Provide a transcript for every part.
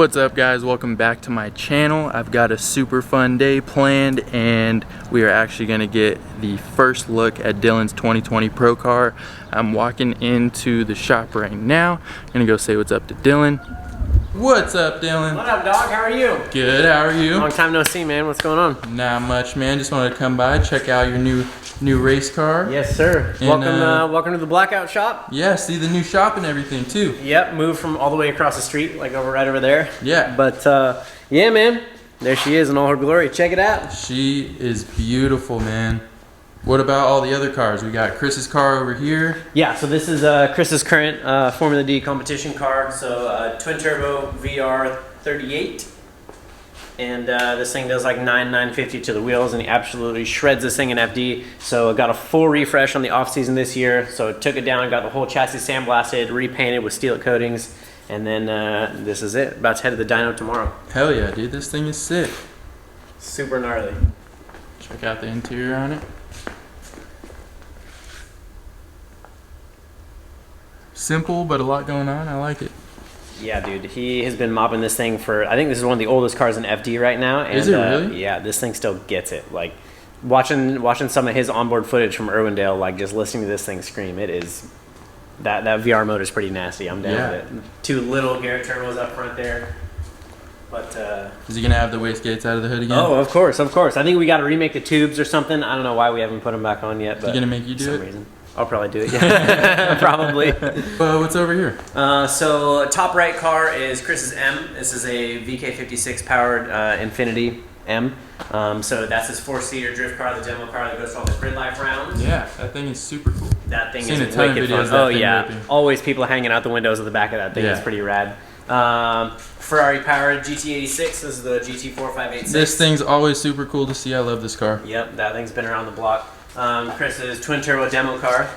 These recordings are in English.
What's up guys, welcome back to my channel. I've got a super fun day planned and we are actually going to get the first look at Dylan's 2020 Pro car. I'm walking into the shop right now. I'm going to go say what's up to Dylan. What's up, Dylan? What up, dog? How are you? Good, how are you? Long time no see, man. What's going on? Not much, man. Just wanted to come by, check out your new race car. Yes, sir. And, welcome to the Blackout shop. Yeah, see the new shop and everything too. Yep, moved from all the way across the street, like right over there. Yeah. But yeah, man. There she is in all her glory. Check it out. She is beautiful, man. What about all the other cars? We got Chris's car over here. Yeah, so this is Chris's current Formula D competition car. So twin turbo VR38. And this thing does like 950 to the wheels, and he absolutely shreds this thing in FD. So I got a full refresh on the off season this year. So took it down, got the whole chassis sandblasted, repainted with steel coatings, and then this is it. About to head to the dyno tomorrow. Hell yeah, dude, this thing is sick. Super gnarly. Check out the interior on it. Simple, but a lot going on. I like it. Yeah, dude, he has been mobbing this thing for, I think this is one of the oldest cars in FD right now. And, is it really? Yeah, this thing still gets it. Like, watching some of his onboard footage from Irwindale, like just listening to this thing scream, it is, that VR mode is pretty nasty. I'm down with it. Two little Garrett turbos up front there. But, is he going to have the wastegates out of the hood again? Oh, of course, of course. I think we got to remake the tubes or something. I don't know why we haven't put them back on yet. But is he going to make you do it? For some reason. I'll probably do it, yeah. Probably. What's over here? So top right car is Chris's M. This is a VK56 powered Infinity M. So that's his 4-seater drift car, the demo car that goes to all the grid life rounds. Yeah, that thing is super cool. That thing Seen is a ton wicked of videos fun. of that Oh thing yeah, ripping. Always people hanging out the windows of the back of that thing. Yeah. It's pretty rad. Ferrari powered GT86. This is the GT4586. This thing's always super cool to see. I love this car. Yep, that thing's been around the block. Chris's twin turbo demo car.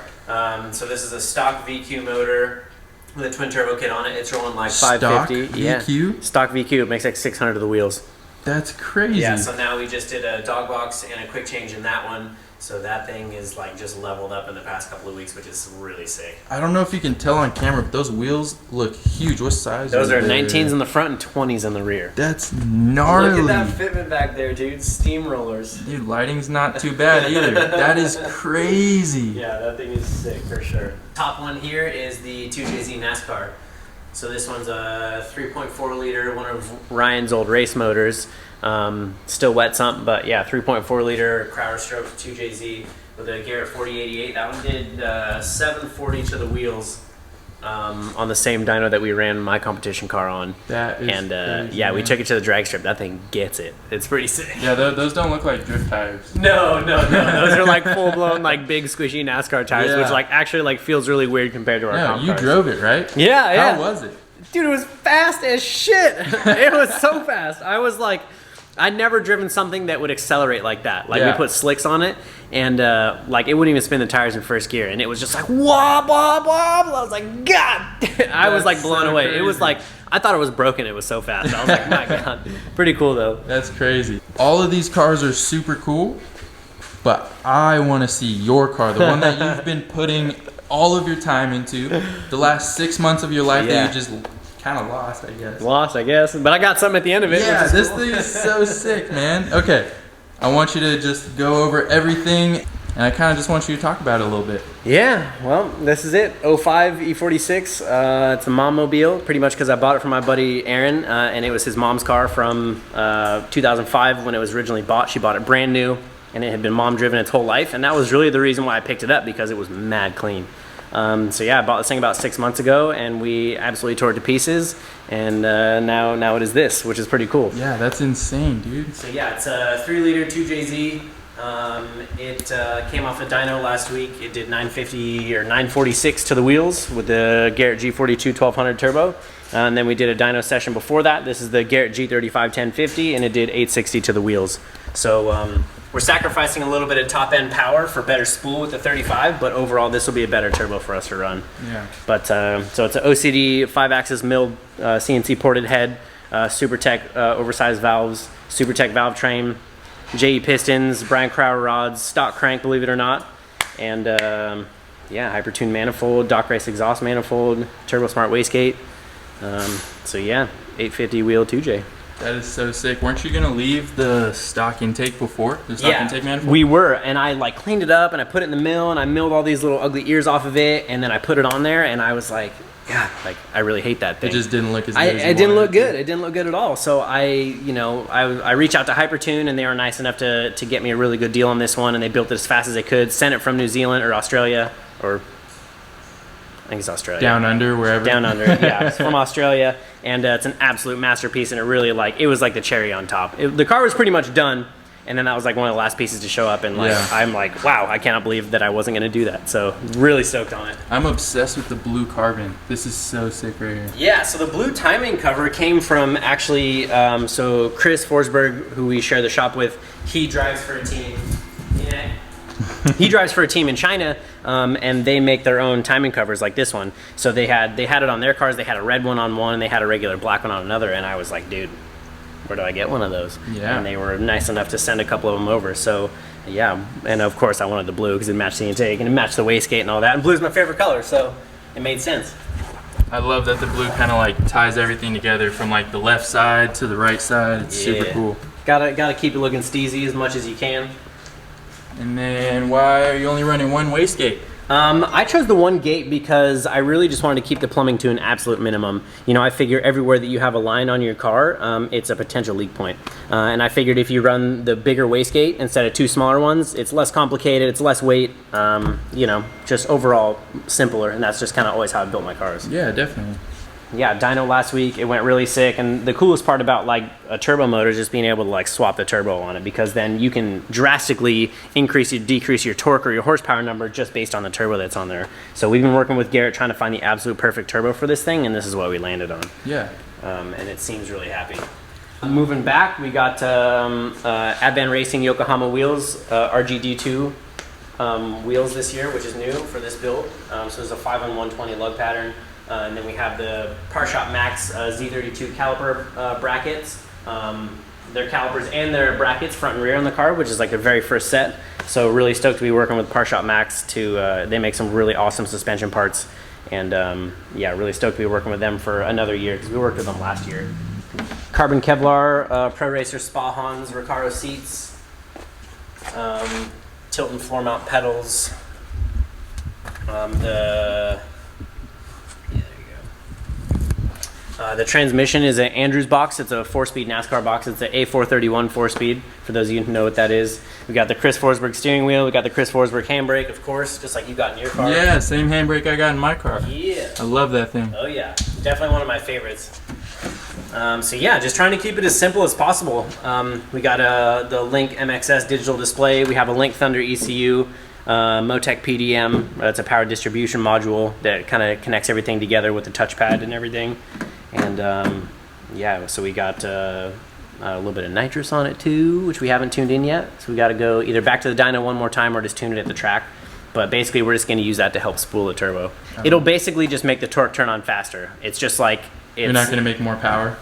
So this is a stock VQ motor with a twin turbo kit on it. It's rolling like 550. Stock yeah. VQ? Stock VQ. It makes like 600 to the wheels. That's crazy. Yeah, so now we just did a dog box and a quick change in that one. So that thing is like just leveled up in the past couple of weeks, which is really sick. I don't know if you can tell on camera, but those wheels look huge. What size Those are they? 19s in the front and 20s in the rear. That's gnarly. Look at that fitment back there, dude. Steamrollers. Dude, lighting's not too bad either. That is crazy. Yeah, that thing is sick for sure. Top one here is the 2Jz NASCAR. So this one's a 3.4 liter, one of Ryan's old race motors. Still wet something, but yeah, 3.4 liter Crowder stroke 2JZ with a Garrett 4088. That one did 740 to the wheels on the same dyno that we ran my competition car on. That is crazy, yeah, we man. took it to the drag strip. That thing gets it. It's pretty sick. Yeah, those don't look like drift tires. No. Those are like full blown, like big squishy NASCAR tires, Yeah. which like actually like feels really weird compared to our comp you cars. drove it, right? Yeah. How was it? Dude, it was fast as shit. It was so fast. I was like, I'd never driven something that would accelerate like that. Like we put slicks on it, and like it wouldn't even spin the tires in first gear, and it was just like wob wob wob. I was like, God! I was like blown away. Crazy. It was like I thought it was broken. It was so fast. I was like, my God, pretty cool though. That's crazy. All of these cars are super cool, but I want to see your car, the one that you've been putting all of your time into, the last 6 months of your life that you just kind of lost, I guess. Lost, I guess, but I got something at the end of it. Yeah, which is this cool. thing is so sick, man. Okay, I want you to just go over everything, and I kind of just want you to talk about it a little bit. Yeah, well, this is it. 05 E46. It's a mom mobile, pretty much because I bought it from my buddy Aaron, and it was his mom's car from 2005 when it was originally bought. She bought it brand new, and it had been mom driven its whole life, and that was really the reason why I picked it up, because it was mad clean. So yeah, I bought this thing about 6 months ago, and we absolutely tore it to pieces, and now it is this, which is pretty cool. Yeah, that's insane, dude. So yeah, it's a 3 liter 2JZ. It came off a dyno last week. It did 950 or 946 to the wheels with the Garrett G42 1200 turbo. And then we did a dyno session before that. This is the Garrett G35 1050, and it did 860 to the wheels. So we're sacrificing a little bit of top end power for better spool with the 35, but overall this will be a better turbo for us to run. Yeah. But so it's an OCD 5-axis milled CNC ported head, SuperTech oversized valves, SuperTech valve train, JE pistons, Brian Crowder rods, stock crank, believe it or not, and yeah, hypertune manifold, Dock Race exhaust manifold, turbo smart wastegate. So yeah, 850 wheel 2J. That is so sick. Weren't you gonna leave the stock intake before? The stock intake manifold? We were, and I like cleaned it up and I put it in the mill and I milled all these little ugly ears off of it, and then I put it on there and I was like, God, like I really hate that thing. It just didn't look as good. It didn't look good. It didn't look good at all. So I reached out to Hypertune, and they were nice enough to get me a really good deal on this one, and they built it as fast as they could. Sent it from New Zealand or Australia, or I think it's Australia. Down under, wherever. Down under, yeah. It's from Australia, and it's an absolute masterpiece, and it really it was like the cherry on top. The car was pretty much done. And then that was like one of the last pieces to show up, and I'm like, wow, I cannot believe that I wasn't gonna do that. So really stoked on it. I'm obsessed with the blue carbon. This is so sick right here. Yeah, so the blue timing cover came from actually, so Chris Forsberg, who we share the shop with, he drives for a team. Yeah. He drives for a team in China, and they make their own timing covers like this one. So they had it on their cars. They had a red one on one, and they had a regular black one on another. And I was like, dude, where do I get one of those? Yeah. And they were nice enough to send a couple of them over. So yeah, and of course I wanted the blue because it matched the intake and it matched the wastegate and all that. And blue's my favorite color, so it made sense. I love that the blue kind of like ties everything together from like the left side to the right side. It's super cool. Gotta keep it looking steezy as much as you can. And then why are you only running one wastegate? I chose the one gate because I really just wanted to keep the plumbing to an absolute minimum. You know, I figure everywhere that you have a line on your car, it's a potential leak point. And I figured if you run the bigger wastegate instead of two smaller ones, it's less complicated, it's less weight, you know, just overall simpler. And that's just kind of always how I built my cars. Yeah, definitely. Yeah, dyno last week, it went really sick, and the coolest part about like a turbo motor is just being able to like swap the turbo on it, because then you can drastically increase or decrease your torque or your horsepower number just based on the turbo that's on there. So we've been working with Garrett trying to find the absolute perfect turbo for this thing, and this is what we landed on. Yeah. And it seems really happy. Moving back, we got Advan Racing Yokohama wheels, RGD2 wheels this year, which is new for this build. So there's a 5-on-120 lug pattern. And then we have the Parshop Max Z32 caliper brackets. Their calipers and their brackets front and rear on the car, which is like the very first set. So really stoked to be working with Parshop Max to, they make some really awesome suspension parts. And yeah, really stoked to be working with them for another year, because we worked with them last year. Carbon Kevlar, Pro Racer Spa Hans, Recaro seats, tilt and floor mount pedals, the transmission is an Andrews box. It's a 4-speed NASCAR box. It's an A431 4-speed, for those of you who know what that is. We got the Chris Forsberg steering wheel. We got the Chris Forsberg handbrake, of course, just like you got in your car. Yeah, same handbrake I got in my car. Yeah. I love that thing. Oh yeah, definitely one of my favorites. So yeah, just trying to keep it as simple as possible. We got the Link MXS digital display. We have a Link Thunder ECU. Motec PDM. It's a power distribution module that kind of connects everything together with the touchpad and everything. And yeah, so we got a little bit of nitrous on it too, which we haven't tuned in yet. So we got to go either back to the dyno one more time or just tune it at the track. But basically, we're just going to use that to help spool the turbo. It'll basically just make the torque turn on faster. It's just like you're not going to make more power.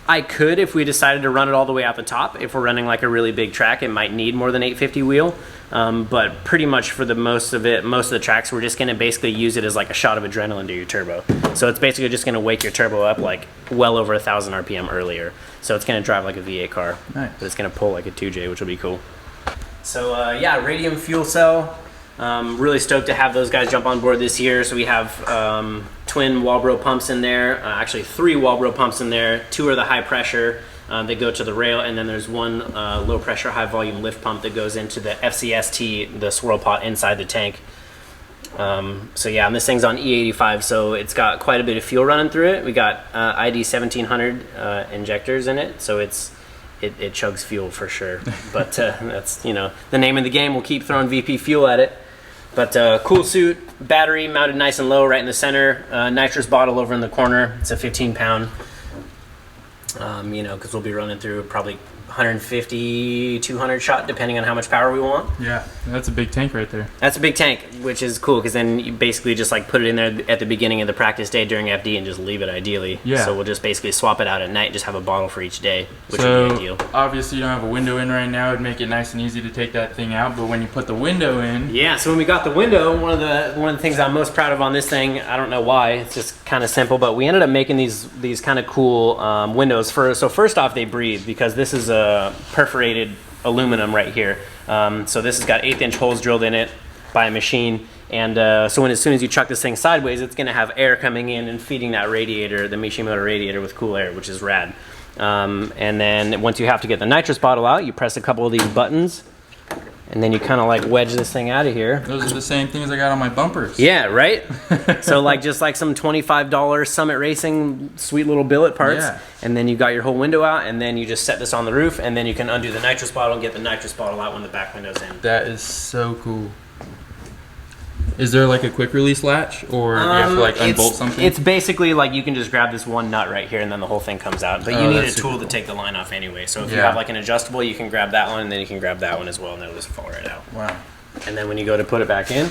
I could if we decided to run it all the way out the top. If we're running like a really big track, it might need more than 850 wheel. But pretty much for the most of the tracks, we're just going to basically use it as like a shot of adrenaline to your turbo. So it's basically just going to wake your turbo up like well over 1,000 RPM earlier. So it's going to drive like a V8 car. Nice. But it's going to pull like a 2J, which will be cool. So yeah, radium fuel cell. Really stoked to have those guys jump on board this year. So we have twin Walbro pumps in there, actually 3 Walbro pumps in there. 2 are the high pressure, they go to the rail, and then there's 1 low pressure high volume lift pump that goes into the FCST, the swirl pot inside the tank. So yeah, and this thing's on E45, so it's got quite a bit of fuel running through it. We got ID 1700 injectors in it, so it chugs fuel for sure. But that's, you know, the name of the game. We'll keep throwing VP fuel at it. But cool suit, battery mounted nice and low right in the center, nitrous bottle over in the corner. It's a 15-pound, you know, because we'll be running through probably 150, 200 shot, depending on how much power we want. Yeah, that's a big tank right there. That's a big tank, which is cool because then you basically just like put it in there at the beginning of the practice day during FD and just leave it ideally. Yeah. So we'll just basically swap it out at night, just have a bottle for each day, which So would be ideal. obviously you don't have a window in right now. It'd make it nice and easy to take that thing out. But when you put the window in, Yeah. So when we got the window, one of the things I'm most proud of on this thing, I don't know why, it's just kind of simple, but we ended up making these kind of cool windows. So first off, they breathe because this is a perforated aluminum right here. So this has got 1/8 inch holes drilled in it by a machine. And so as soon as you chuck this thing sideways, it's going to have air coming in and feeding that radiator, the Mishimoto radiator, with cool air, which is rad. And then once you have to get the nitrous bottle out, you press a couple of these buttons, and then you kind of like wedge this thing out of here. those are the same things I got on my bumpers. Yeah, right? So like just like some $25 Summit Racing sweet little billet parts. Yeah. And then you got your whole window out, and then you just set this on the roof, and then you can undo the nitrous bottle and get the nitrous bottle out when the back window's in. That is so cool. Is there like a quick release latch, or do you have to like unbolt something? It's basically like you can just grab this one nut right here and then the whole thing comes out. But you need a tool to take the line off anyway. So if you have like an adjustable, you can grab that one and then you can grab that one as well, and it'll just fall right out. Wow. And then when you go to put it back in,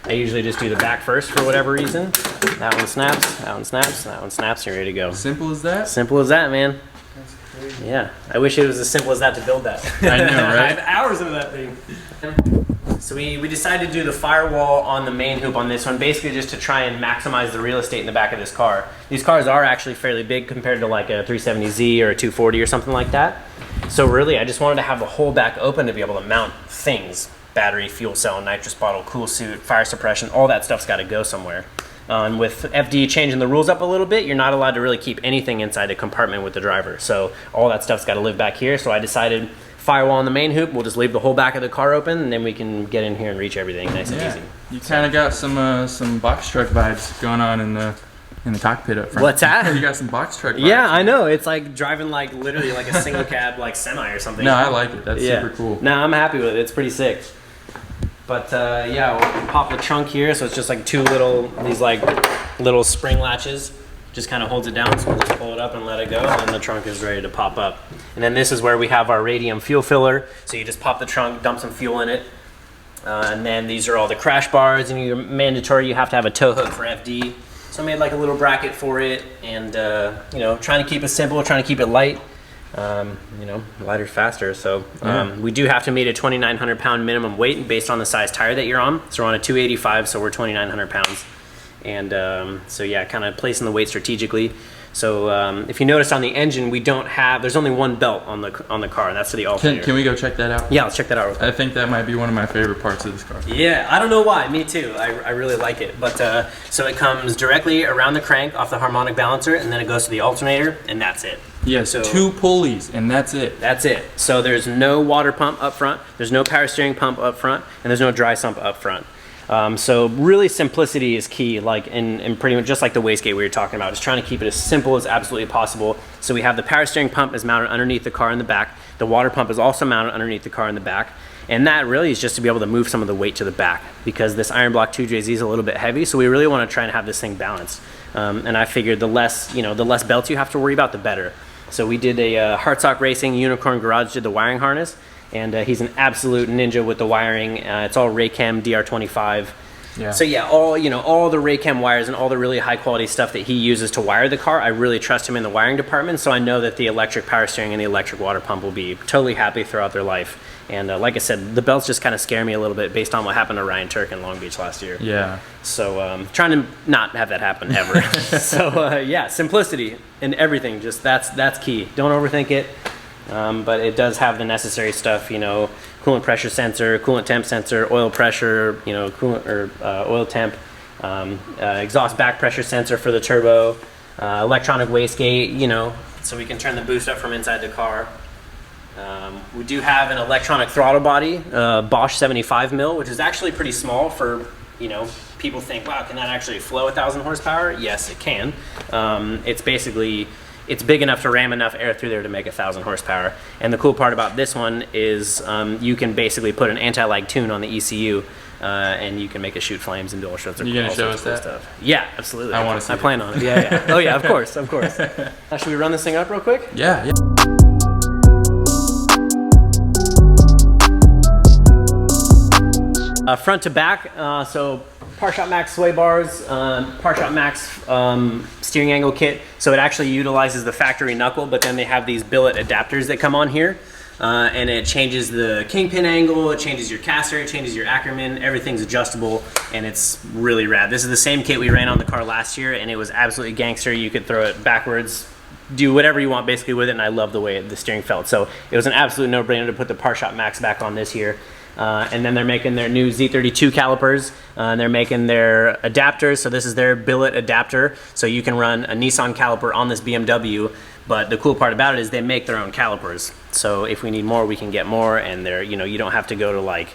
I usually just do the back first for whatever reason. That one snaps, that one snaps, that one snaps, you're ready to go. Simple as that? Simple as that, man. That's crazy. Yeah, I wish it was as simple as that to build that. I know, right? I have hours into that thing. So we decided to do the firewall on the main hoop on this one, basically just to try and maximize the real estate in the back of this car. These cars are actually fairly big compared to like a 370Z or a 240 or something like that. So really, I just wanted to have the whole back open to be able to mount things. Battery, fuel cell, nitrous bottle, cool suit, fire suppression, all that stuff's got to go somewhere. And with FD changing the rules up a little bit, you're not allowed to really keep anything inside the compartment with the driver. So all that stuff's got to live back here. So I decided firewall on the main hoop, we'll just leave the whole back of the car open, and then we can get in here and reach everything nice and easy. You kind of got some box truck vibes going on in the cockpit up front. What's that? You got some box truck vibes. Yeah, I know. It's like driving like literally like a single cab like semi or something. No, I like it. That's super cool. No, I'm happy with it. It's pretty sick. But yeah, we'll pop the trunk here, so it's just like these little spring latches. Just kind of holds it down, so we'll just pull it up and let it go, and the trunk is ready to pop up. And then this is where we have our radium fuel filler. So you just pop the trunk, dump some fuel in it, and then these are all the crash bars, and you're mandatory, you have to have a tow hook for FD. So I made like a little bracket for it, and you know, trying to keep it simple, trying to keep it light. You know, lighter, faster. So we do have to meet a 2,900 pound minimum weight based on the size tire that you're on. So we're on a 285, so we're 2,900 pounds. And so yeah, kind of placing the weight strategically. So if you notice on the engine, there's only one belt on the car, and that's to the alternator. Can we go check that out? Yeah, let's check that out real quick. I think that might be one of my favorite parts of this car. Yeah, I don't know why, me too. I really like it. But so it comes directly around the crank off the harmonic balancer, and then it goes to the alternator, and that's it. Yes, so, 2 pulleys, and that's it. That's it. So there's no water pump up front, there's no power steering pump up front, and there's no dry sump up front. So really simplicity is key, like in pretty much just like the wastegate we were talking about, just trying to keep it as simple as absolutely possible. So we have the power steering pump is mounted underneath the car in the back. The water pump is also mounted underneath the car in the back. And that really is just to be able to move some of the weight to the back, because this iron block 2JZ is a little bit heavy, so we really want to try and have this thing balanced. And I figured the less belts you have to worry about, the better. So we did a Hartsock Racing Unicorn Garage did the wiring harness, and he's an absolute ninja with the wiring. It's all Raychem DR25. Yeah. So yeah, all the Raychem wires and all the really high quality stuff that he uses to wire the car, I really trust him in the wiring department, so I know that the electric power steering and the electric water pump will be totally happy throughout their life. And like I said, the belts just kind of scare me a little bit based on what happened to Ryan Turk in Long Beach last year. Yeah. So trying to not have that happen ever. So yeah, simplicity in everything, just that's key. Don't overthink it. But it does have the necessary stuff, you know, coolant pressure sensor, coolant temp sensor, oil pressure, you know, coolant or oil temp, exhaust back pressure sensor for the turbo, electronic wastegate, you know, so we can turn the boost up from inside the car. We do have an electronic throttle body, Bosch 75 mil, which is actually pretty small for, you know, people think, wow, can that actually flow 1,000 horsepower? Yes, it can. It's big enough to ram enough air through there to make 1,000 horsepower. And the cool part about this one is you can basically put an anti-lag tune on the ECU, and you can make it shoot flames and do all sorts of cool stuff. Stuff. Yeah, absolutely. I want to see I plan on it. Yeah, yeah. Oh yeah, of course, of course. Should we run this thing up real quick? Yeah. Front to back, so Parshot Max sway bars, Parshot Max steering angle kit. So it actually utilizes the factory knuckle, but then they have these billet adapters that come on here. And it changes the kingpin angle, it changes your caster, it changes your Ackerman, everything's adjustable, and it's really rad. This is the same kit we ran on the car last year, and it was absolutely gangster. You could throw it backwards, do whatever you want basically with it, and I love the way the steering felt. So it was an absolute no-brainer to put the Parshot Max back on this year. And then they're making their new Z32 calipers, and they're making their adapters. So this is their billet adapter, so you can run a Nissan caliper on this BMW. But the cool part about it is they make their own calipers. So if we need more, we can get more, and they're, you know, you don't have to go to like,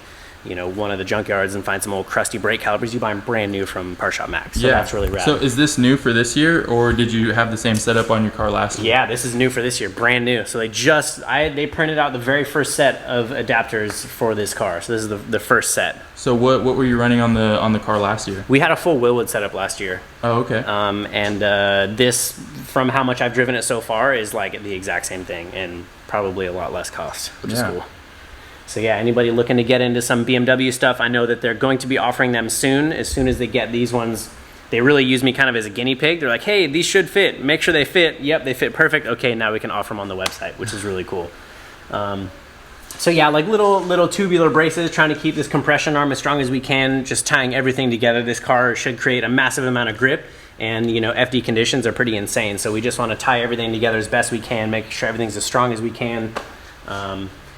you know, one of the junkyards and find some old crusty brake calipers. You buy them brand new from Parshot Max. So that's really rad. So is this new for this year, or did you have the same setup on your car last year? Yeah, this is new for this year, brand new. So they printed out the very first set of adapters for this car. So this is the first set. So what were you running on the car last year? We had a full Willwood setup last year. Oh, okay. This, from how much I've driven it so far, is like the exact same thing and probably a lot less cost, which is cool. So yeah, anybody looking to get into some BMW stuff, I know that they're going to be offering them soon. As soon as they get these ones, they really use me kind of as a guinea pig. They're like, hey, these should fit. Make sure they fit. Yep, they fit perfect. Okay, now we can offer them on the website, which is really cool. So yeah, like little tubular braces, trying to keep this compression arm as strong as we can, just tying everything together. This car should create a massive amount of grip, and you know, FD conditions are pretty insane. So we just want to tie everything together as best we can, make sure everything's as strong as we can.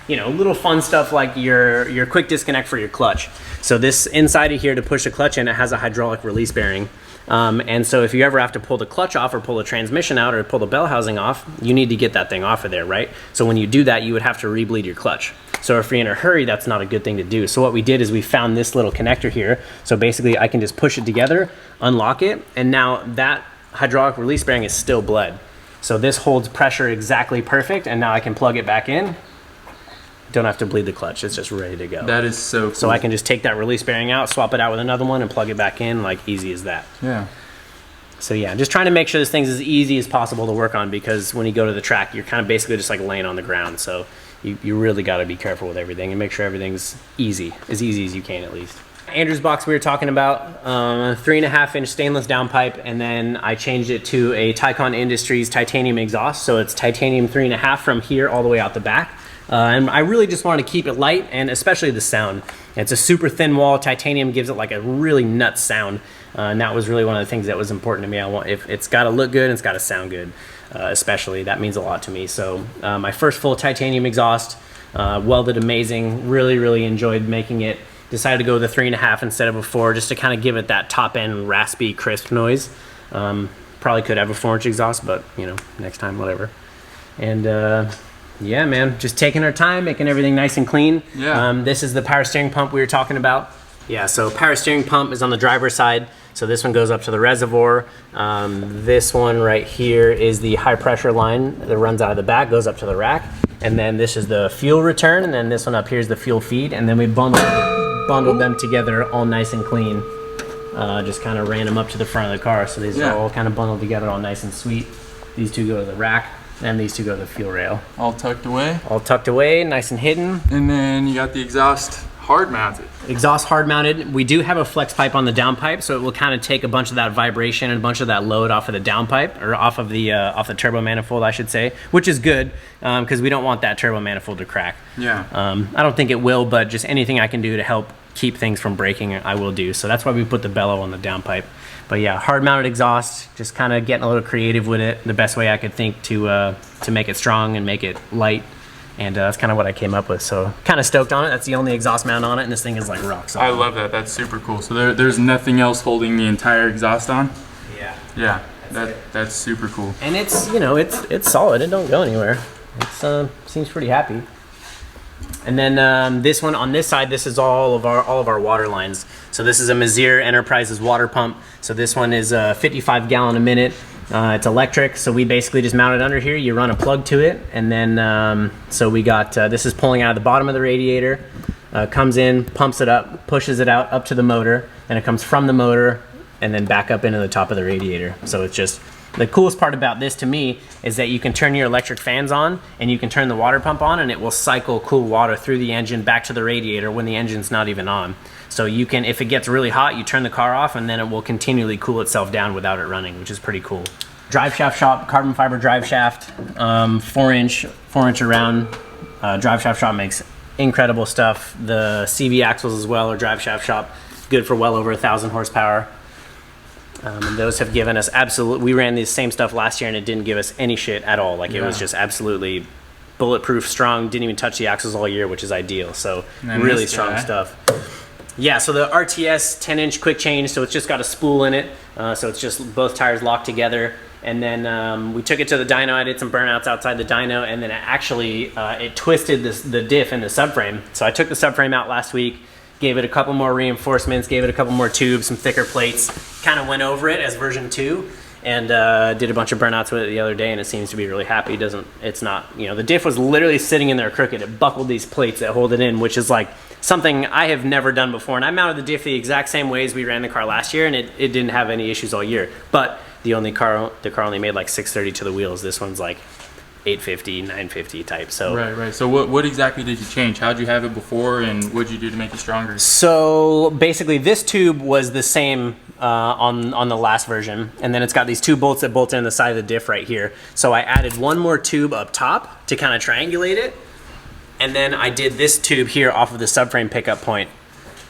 You know, little fun stuff like your quick disconnect for your clutch. So this inside of here to push the clutch in, it has a hydraulic release bearing. And so if you ever have to pull the clutch off or pull the transmission out or pull the bell housing off, you need to get that thing off of there, right? So when you do that, you would have to re-bleed your clutch. So if you're in a hurry, that's not a good thing to do. So what we did is we found this little connector here. So basically I can just push it together, unlock it, and now that hydraulic release bearing is still bled. So this holds pressure exactly perfect, and now I can plug it back in. Don't have to bleed the clutch, it's just ready to go. That is so cool. So I can just take that release bearing out, swap it out with another one, and plug it back in, like easy as that. Yeah. So yeah, just trying to make sure this thing's as easy as possible to work on, because when you go to the track, you're kind of basically just like laying on the ground. So you really got to be careful with everything and make sure everything's easy as you can at least. Andrew's box we were talking about, 3.5-inch stainless downpipe, and then I changed it to a Tycon Industries titanium exhaust. So it's titanium 3.5 from here all the way out the back. And I really just wanted to keep it light, and especially the sound. It's a super thin wall. Titanium gives it like a really nuts sound, and that was really one of the things that was important to me. If it's got to look good and it's got to sound good, especially. That means a lot to me. So my first full titanium exhaust, welded amazing. Really enjoyed making it. Decided to go with a 3.5 instead of a 4, just to kind of give it that top end raspy crisp noise. Probably could have a 4-inch exhaust, but you know, next time, whatever. And yeah, man, just taking our time, making everything nice and clean. Yeah. This is the power steering pump we were talking about. Yeah, so power steering pump is on the driver's side. So this one goes up to the reservoir. This one right here is the high pressure line that runs out of the back, goes up to the rack. And then this is the fuel return, and then this one up here is the fuel feed. And then we bundled them together all nice and clean. Just kind of ran them up to the front of the car. So these are all kind of bundled together all nice and sweet. These two go to the rack, and these two go to the fuel rail. All tucked away? All tucked away, nice and hidden. And then you got the exhaust hard mounted. Exhaust hard mounted. We do have a flex pipe on the downpipe, so it will kind of take a bunch of that vibration and a bunch of that load off of the downpipe, or off the turbo manifold, I should say, which is good, because we don't want that turbo manifold to crack. Yeah. I don't think it will, but just anything I can do to help keep things from breaking, I will do. So that's why we put the bellow on the downpipe. But yeah, hard mounted exhaust, just kind of getting a little creative with it, the best way I could think to make it strong and make it light. And that's kind of what I came up with. So kind of stoked on it. That's the only exhaust mount on it, and this thing is like rock solid. I love that. That's super cool. So there's nothing else holding the entire exhaust on? Yeah. Yeah, that's super cool. And it's, you know, it's solid. It don't go anywhere. It seems pretty happy. And then this one on this side, this is all of our water lines. So this is a Mazir Enterprises water pump. So this one is 55 gallon a minute. It's electric, so we basically just mount it under here. You run a plug to it, and then so we got this is pulling out of the bottom of the radiator, comes in, pumps it up, pushes it out up to the motor, and it comes from the motor and then back up into the top of the radiator. So it's just The coolest part about this to me is that you can turn your electric fans on and you can turn the water pump on and it will cycle cool water through the engine back to the radiator when the engine's not even on. So you can, if it gets really hot, you turn the car off and then it will continually cool itself down without it running, which is pretty cool. Drive shaft shop, carbon fiber drive shaft, 4-inch around. Drive shaft shop makes incredible stuff. The CV axles as well are drive shaft shop, good for well over 1,000 horsepower. And those have given us we ran this same stuff last year and it didn't give us any shit at all. Like it was just absolutely bulletproof, strong, didn't even touch the axles all year, which is ideal. So really strong stuff. Yeah, so the RTS 10-inch quick change, so it's just got a spool in it. So it's just both tires locked together. And then we took it to the dyno. I did some burnouts outside the dyno, and then it twisted the diff in the subframe. So I took the subframe out last week, gave it a couple more reinforcements, gave it a couple more tubes, some thicker plates, kind of went over it as version 2, and did a bunch of burnouts with it the other day, and it seems to be really happy. It's not, you know, the diff was literally sitting in there crooked. It buckled these plates that hold it in, which is like something I have never done before. And I mounted the diff the exact same ways we ran the car last year, and it didn't have any issues all year. But the car only made like 630 to the wheels. This one's like 850, 950 type. So right. So what exactly did you change? How'd you have it before, and what'd you do to make it stronger? So basically, this tube was the same on the last version, and then it's got these 2 bolts that bolt in the side of the diff right here. So I added one more tube up top to kind of triangulate it, and then I did this tube here off of the subframe pickup point.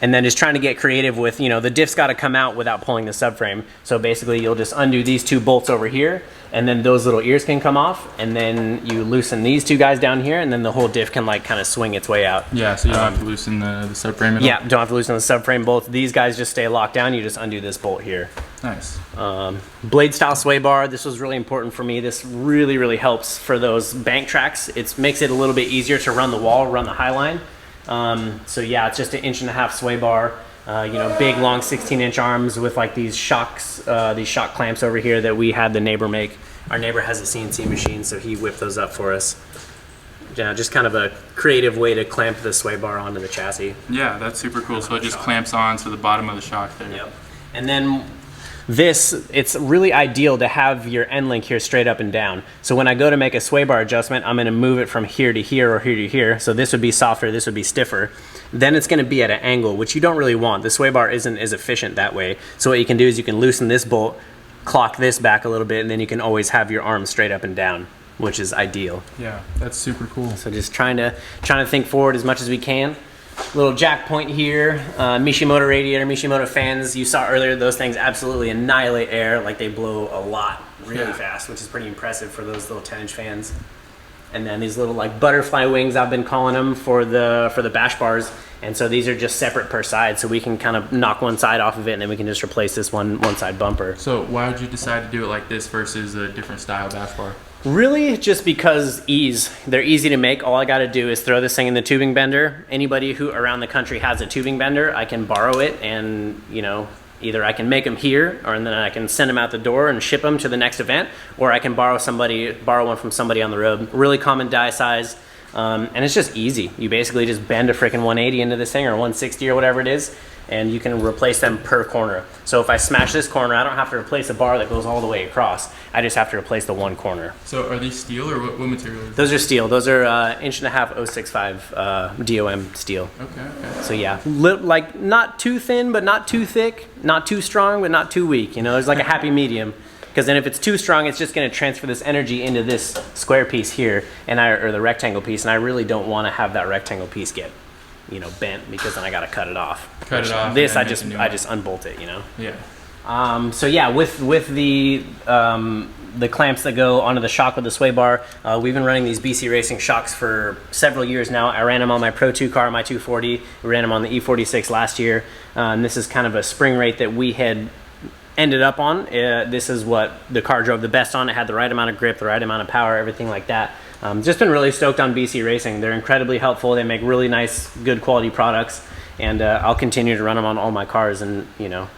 And then just trying to get creative with, you know, the diff's got to come out without pulling the subframe. So basically you'll just undo these 2 bolts over here, and then those little ears can come off, and then you loosen these 2 guys down here, and then the whole diff can like kind of swing its way out. Yeah, so you don't have to loosen the subframe at all? Yeah, don't have to loosen the subframe bolts. These guys just stay locked down. You just undo this bolt here. Nice. Blade style sway bar. This was really important for me. This really, really helps for those bank tracks. It makes it a little bit easier to run the wall, run the high line. So yeah, it's just an 1.5 inch sway bar, you know, big long 16-inch arms with like these shock clamps over here that we had the neighbor make. Our neighbor has a CNC machine, so he whipped those up for us. Yeah, just kind of a creative way to clamp the sway bar onto the chassis. Yeah, that's super cool. So it just clamps on to the bottom of the shock there. Yep. And then it's really ideal to have your end link here straight up and down. So when I go to make a sway bar adjustment, I'm going to move it from here to here or here to here. So this would be softer, this would be stiffer. Then it's going to be at an angle, which you don't really want. The sway bar isn't as efficient that way. So what you can do is you can loosen this bolt, clock this back a little bit, and then you can always have your arms straight up and down, which is ideal. Yeah, that's super cool. So just trying to think forward as much as we can. Little jack point here, Mishimoto radiator, Mishimoto fans. You saw earlier, those things absolutely annihilate air. Like they blow a lot really fast, which is pretty impressive for those little 10-inch fans. And then these little like butterfly wings, I've been calling them, for the bash bars. And so these are just separate per side, so we can kind of knock one side off of it, and then we can just replace this one side bumper. So why would you decide to do it like this versus a different style bash bar? Really just because ease. They're easy to make. All I got to do is throw this thing in the tubing bender. Anybody who around the country has a tubing bender, I can borrow it, and you know, either I can make them here, or then I can send them out the door and ship them to the next event, or I can borrow one from somebody on the road. Really common die size, and it's just easy. You basically just bend a freaking 180 into this thing, or 160 or whatever it is, and you can replace them per corner. So if I smash this corner, I don't have to replace a bar that goes all the way across. I just have to replace the one corner. So are these steel, or what material is Those are steel. Those are 1.5 inch 065 DOM steel. Okay. So yeah, like not too thin, but not too thick, not too strong, but not too weak. You know, there's like a happy medium. Because then if it's too strong, it's just going to transfer this energy into this square piece here, or the rectangle piece, and I really don't want to have that rectangle piece get, you know, bent, because then I got to cut it off. This I just unbolt it, you know. Yeah. So yeah, with the clamps that go onto the shock with the sway bar, we've been running these BC Racing shocks for several years now. I ran them on my Pro 2 car, my 240. We ran them on the E46 last year, and this is kind of a spring rate that we had ended up on. This is what the car drove the best on. It had the right amount of grip, the right amount of power, everything like that. Just been really stoked on BC Racing. They're incredibly helpful. They make really nice, good quality products, and I'll continue to run them on all my cars, and you know,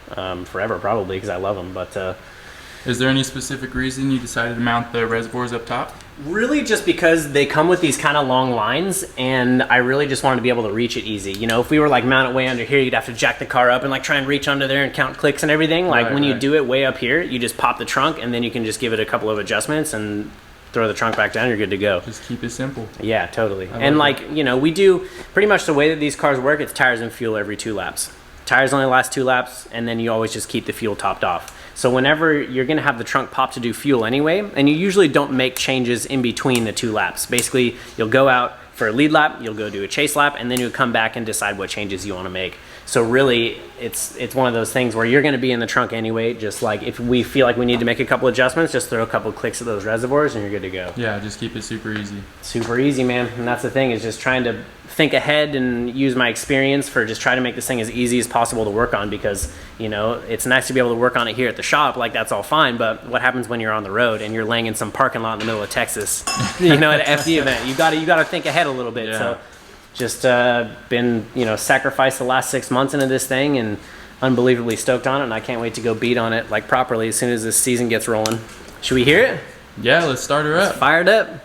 forever probably, because I love them. But is there any specific reason you decided to mount the reservoirs up top? Really just because they come with these kind of long lines, and I really just wanted to be able to reach it easy. You know, if we were like mounted way under here, you'd have to jack the car up and like try and reach under there and count clicks and everything. Like when you do it way up here, you just pop the trunk and then you can just give it a couple of adjustments and throw the trunk back down, you're good to go. Just keep it simple. Yeah, totally. And like, you know, we do pretty much the way that these cars work, it's tires and fuel every 2 laps. Tires only last 2 laps, and then you always just keep the fuel topped off. So whenever you're gonna have the trunk pop to do fuel anyway, and you usually don't make changes in between the 2 laps. Basically, you'll go out for a lead lap, you'll go do a chase lap, and then you'll come back and decide what changes you wanna make. So really, it's one of those things where you're gonna be in the trunk anyway, just like if we feel like we need to make a couple adjustments, just throw a couple clicks at those reservoirs and you're good to go. Yeah, just keep it super easy. Super easy, man. And that's the thing, is just trying to think ahead and use my experience for just trying to make this thing as easy as possible to work on, because, you know, it's nice to be able to work on it here at the shop, like that's all fine, but what happens when you're on the road and you're laying in some parking lot in the middle of Texas, you know, at an FD event? You gotta think ahead a little bit. Yeah. So just been, you know, sacrificed the last 6 months into this thing and unbelievably stoked on it, and I can't wait to go beat on it like properly as soon as this season gets rolling. Should we hear it? Yeah, let's start her up. Fired up.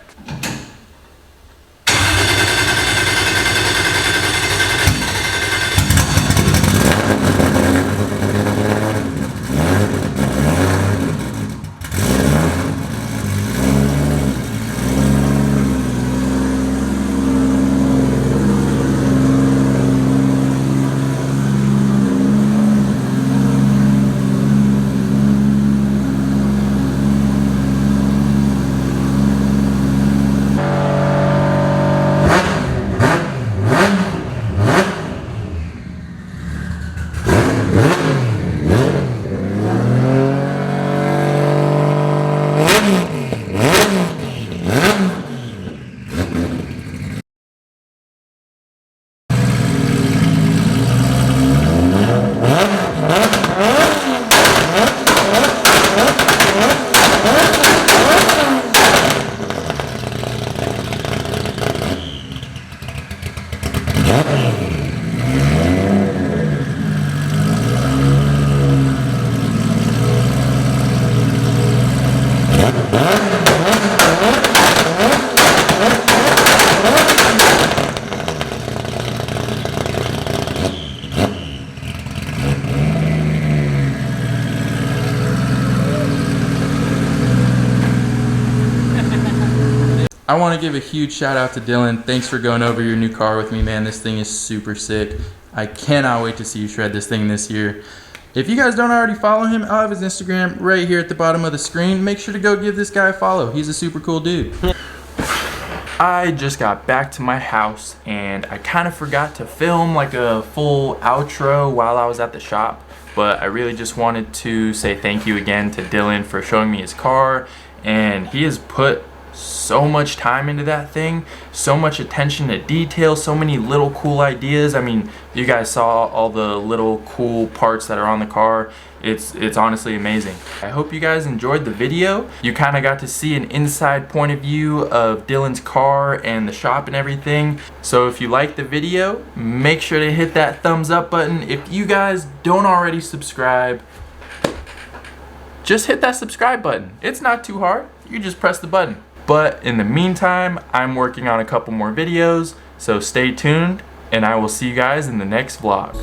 I want to give a huge shout out to Dylan. Thanks for going over your new car with me, man. This thing is super sick. I cannot wait to see you shred this thing this year. If you guys don't already follow him, I'll have his Instagram right here at the bottom of the screen. Make sure to go give this guy a follow. He's a super cool dude. I just got back to my house and I kind of forgot to film like a full outro while I was at the shop, but I really just wanted to say thank you again to Dylan for showing me his car, and he has put so much time into that thing, so much attention to detail, so many little cool ideas. I mean, you guys saw all the little cool parts that are on the car. It's honestly amazing. I hope you guys enjoyed the video. You kind of got to see an inside point of view of Dylan's car and the shop and everything. So if you liked the video, make sure to hit that thumbs up button. If you guys don't already subscribe, just hit that subscribe button. It's not too hard. You just press the button. But in the meantime, I'm working on a couple more videos, so stay tuned, and I will see you guys in the next vlog.